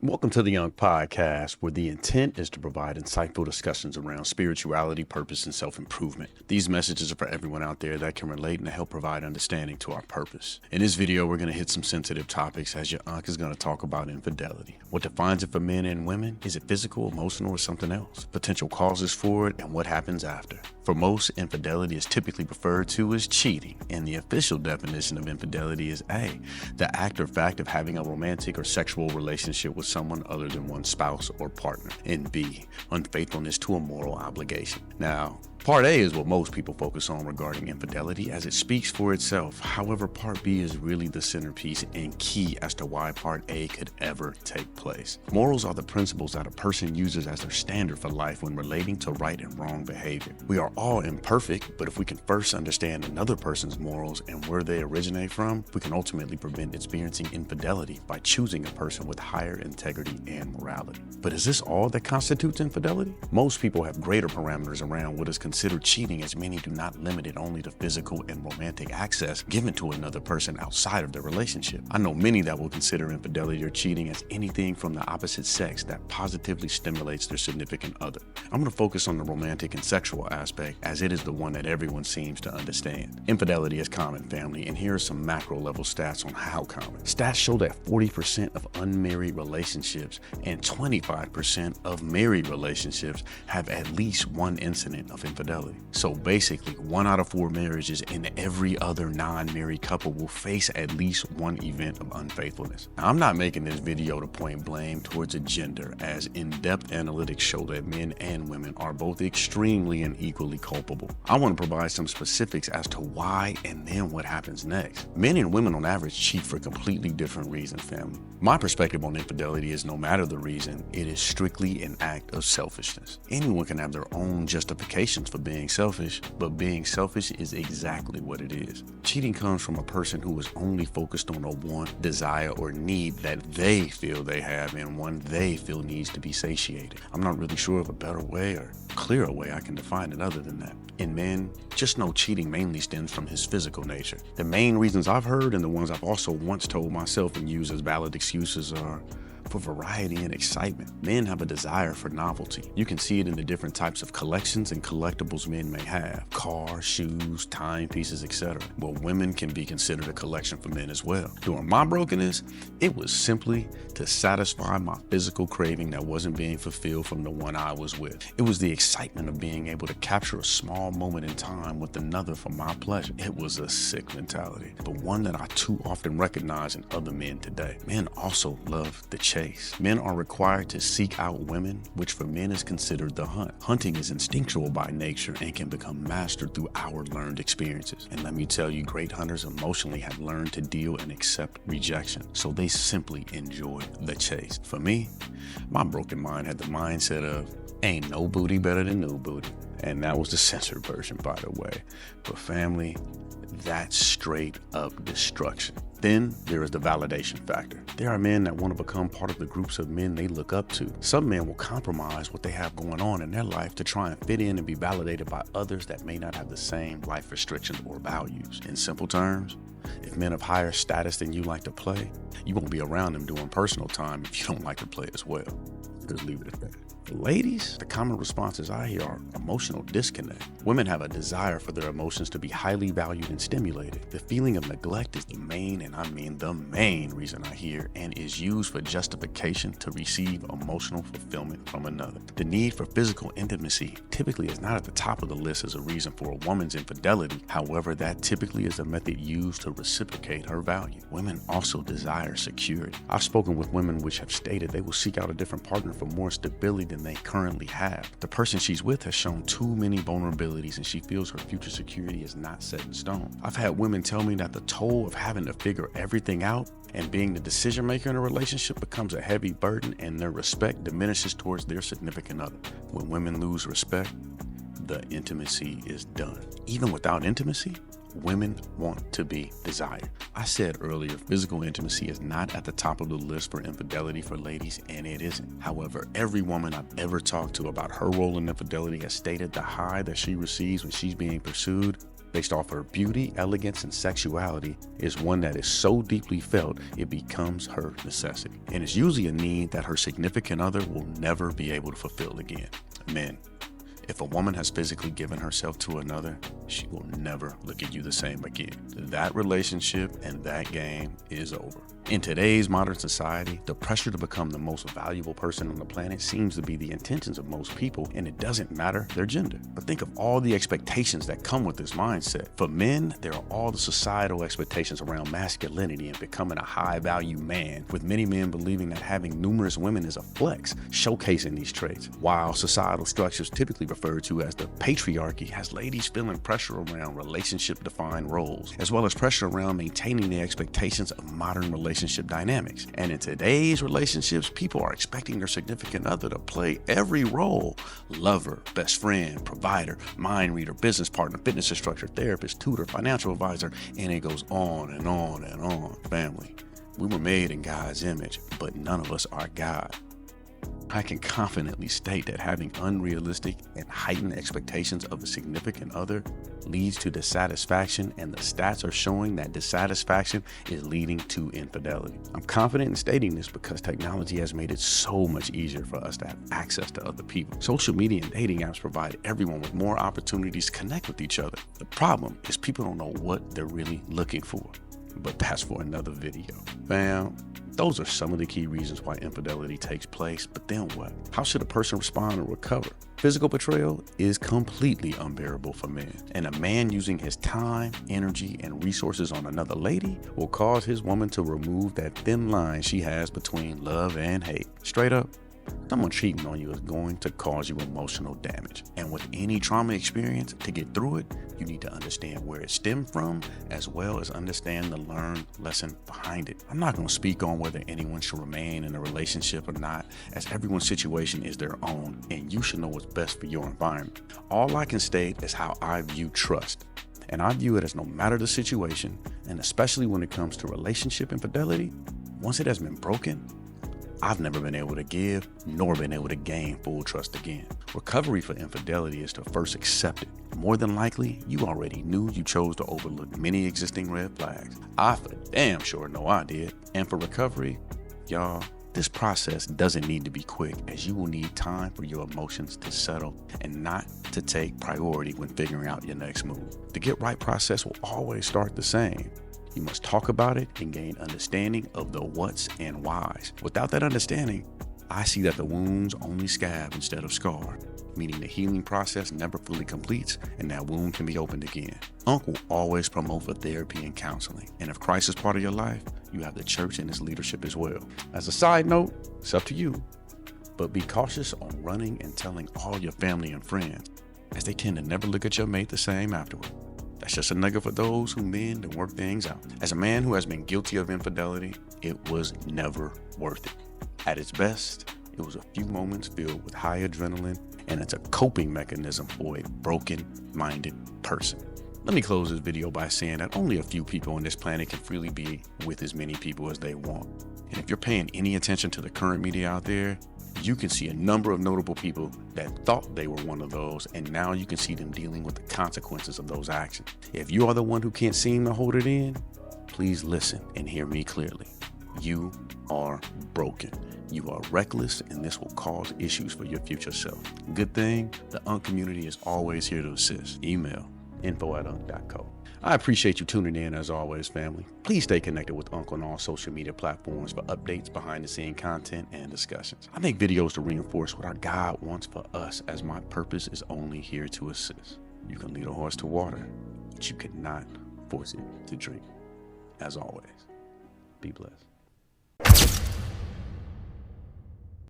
Welcome to the UNC Podcast, where the intent is to provide insightful discussions around spirituality, purpose, and self-improvement. These messages are for everyone out there that can relate and to help provide understanding to our purpose. In this video, we're going to hit some sensitive topics as your UNC is going to talk about infidelity. What defines it for men and women? Is it physical, emotional, or something else? Potential causes for it and what happens after. For most, infidelity is typically referred to as cheating, and the official definition of infidelity is A, the act or fact of having a romantic or sexual relationship with someone other than one's spouse or partner, and B, unfaithfulness to a moral obligation. Now, Part A is what most people focus on regarding infidelity, as it speaks for itself. However, Part B is really the centerpiece and key as to why Part A could ever take place. Morals are the principles that a person uses as their standard for life when relating to right and wrong behavior. We are all imperfect, but if we can first understand another person's morals and where they originate from, we can ultimately prevent experiencing infidelity by choosing a person with higher integrity and morality. But is this all that constitutes infidelity? Most people have greater parameters around what is considered cheating, as many do not limit it only to physical and romantic access given to another person outside of their relationship. I know many that will consider infidelity or cheating as anything from the opposite sex that positively stimulates their significant other. I'm going to focus on the romantic and sexual aspect, as it is the one that everyone seems to understand. Infidelity is common, family, and here are some macro level stats on how common. Stats show that 40% of unmarried relationships and 25% of married relationships have at least one incident of infidelity. So basically, 1 out of 4 marriages and every other non-married couple will face at least one event of unfaithfulness. Now, I'm not making this video to point blame towards a gender, as in-depth analytics show that men and women are both extremely and equally culpable. I want to provide some specifics as to why and then what happens next. Men and women on average cheat for completely different reasons, family. My perspective on infidelity is no matter the reason, it is strictly an act of selfishness. Anyone can have their own justifications for being selfish, but being selfish is exactly what it is. Cheating comes from a person who is only focused on a want, desire, or need that they feel they have and one they feel needs to be satiated. I'm not really sure of a better way or clearer way I can define it other than that. In men, just know cheating mainly stems from his physical nature. The main reasons I've heard and the ones I've also once told myself and used as valid excuses are for variety and excitement. Men have a desire for novelty. You can see it in the different types of collections and collectibles men may have. Cars, shoes, timepieces, etc. Well, women can be considered a collection for men as well. During my brokenness, it was simply to satisfy my physical craving that wasn't being fulfilled from the one I was with. It was the excitement of being able to capture a small moment in time with another for my pleasure. It was a sick mentality, but one that I too often recognize in other men today. Men also love the chase. Men are required to seek out women, which for men is considered the hunt. Hunting is instinctual by nature and can become mastered through our learned experiences. And let me tell you, great hunters emotionally have learned to deal and accept rejection, so they simply enjoy the chase. For me, my broken mind had the mindset of, ain't no booty better than new booty. And that was the censored version, by the way. But family, that's straight up destruction. Then there is the validation factor. There are men that want to become part of the groups of men they look up to. Some men will compromise what they have going on in their life to try and fit in and be validated by others that may not have the same life restrictions or values. In simple terms, if men of higher status than you like to play, you won't be around them during personal time if you don't like to play as well. Just leave it at that. For ladies, the common responses I hear are emotional disconnect. Women have a desire for their emotions to be highly valued and stimulated. The feeling of neglect is the main, and I mean the main reason I hear, and is used for justification to receive emotional fulfillment from another. The need for physical intimacy typically is not at the top of the list as a reason for a woman's infidelity. However, that typically is a method used to reciprocate her value. Women also desire security. I've spoken with women which have stated they will seek out a different partner for more stability than they currently have. The person she's with has shown too many vulnerabilities and she feels her future security is not set in stone. I've had women tell me that the toll of having to figure everything out and being the decision maker in a relationship becomes a heavy burden and their respect diminishes towards their significant other. When women lose respect, the intimacy is done. Even without intimacy, women want to be desired. I said earlier, physical intimacy is not at the top of the list for infidelity for ladies, and it isn't. However, every woman I've ever talked to about her role in infidelity has stated the high that she receives when she's being pursued based off her beauty, elegance, and sexuality is one that is so deeply felt it becomes her necessity. And it's usually a need that her significant other will never be able to fulfill again. Men, if a woman has physically given herself to another, she will never look at you the same again. That relationship and that game is over. In today's modern society, the pressure to become the most valuable person on the planet seems to be the intentions of most people, and it doesn't matter their gender. But think of all the expectations that come with this mindset. For men, there are all the societal expectations around masculinity and becoming a high-value man, with many men believing that having numerous women is a flex, showcasing these traits. While societal structures typically referred to as the patriarchy has ladies feeling pressure around relationship-defined roles, as well as pressure around maintaining the expectations of modern relationship dynamics. And in today's relationships, people are expecting their significant other to play every role: lover, best friend, provider, mind reader, business partner, fitness instructor, therapist, tutor, financial advisor, and it goes on and on and on. Family, we were made in God's image, but none of us are God. I can confidently state that having unrealistic and heightened expectations of a significant other leads to dissatisfaction, and the stats are showing that dissatisfaction is leading to infidelity. I'm confident in stating this because technology has made it so much easier for us to have access to other people. Social media and dating apps provide everyone with more opportunities to connect with each other. The problem is people don't know what they're really looking for. But that's for another video. Fam, those are some of the key reasons why infidelity takes place. But then what? How should a person respond and recover? Physical betrayal is completely unbearable for men. And a man using his time, energy, and resources on another lady will cause his woman to remove that thin line she has between love and hate. Straight up, someone cheating on you is going to cause you emotional damage. And with any trauma experience, to get through it, you need to understand where it stemmed from, as well as understand the learned lesson behind it. I'm not going to speak on whether anyone should remain in a relationship or not, as everyone's situation is their own, and you should know what's best for your environment. All I can state is how I view trust. And I view it as no matter the situation, and especially when it comes to relationship infidelity, once it has been broken, I've never been able to give nor been able to gain full trust again. Recovery for infidelity is to first accept it. More than likely, you already knew you chose to overlook many existing red flags. I for damn sure know I did. And for recovery, y'all, this process doesn't need to be quick, as you will need time for your emotions to settle and not to take priority when figuring out your next move. The get right process will always start the same. You must talk about it and gain understanding of the what's and whys. Without that understanding, I see that the wounds only scab instead of scar, meaning the healing process never fully completes and that wound can be opened again. UNC will always promote for therapy and counseling. And if Christ is part of your life, you have the church and its leadership as well. As a side note, it's up to you, but be cautious on running and telling all your family and friends, as they tend to never look at your mate the same afterward. That's just a nugget for those who mend and work things out. As a man who has been guilty of infidelity, it was never worth it. At its best, it was a few moments filled with high adrenaline, and it's a coping mechanism for a broken-minded person. Let me close this video by saying that only a few people on this planet can freely be with as many people as they want. And if you're paying any attention to the current media out there, you can see a number of notable people that thought they were one of those, and now you can see them dealing with the consequences of those actions. If you are the one who can't seem to hold it in, please listen and hear me clearly. You are broken. You are reckless, and this will cause issues for your future self. Good thing, the UNC community is always here to assist. Email info@unc.co. I appreciate you tuning in as always, family. Please stay connected with UNC on all social media platforms for updates, behind the scene content, and discussions. I make videos to reinforce what our God wants for us, as my purpose is only here to assist. You can lead a horse to water, but you cannot force it to drink. As always, be blessed.